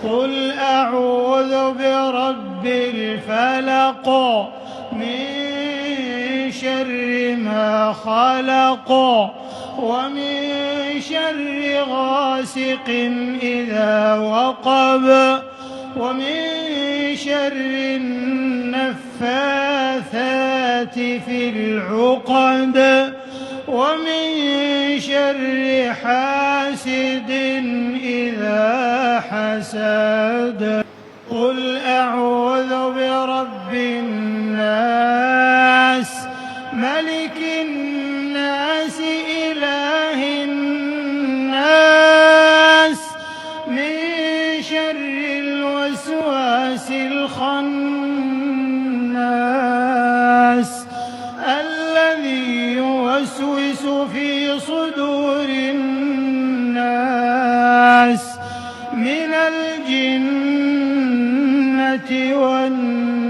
قل أعوذ برب الفلق من شر ما خلق ومن شر غاسق إذا وقب ومن شر النفاثات في العقد ومن شر حاسد إذا حسد. قل أعوذ برب الناس ملك الناس إله الناس من شر الوسواس الخناس الذي يوسوس في صدور الناس من الجنة والناس.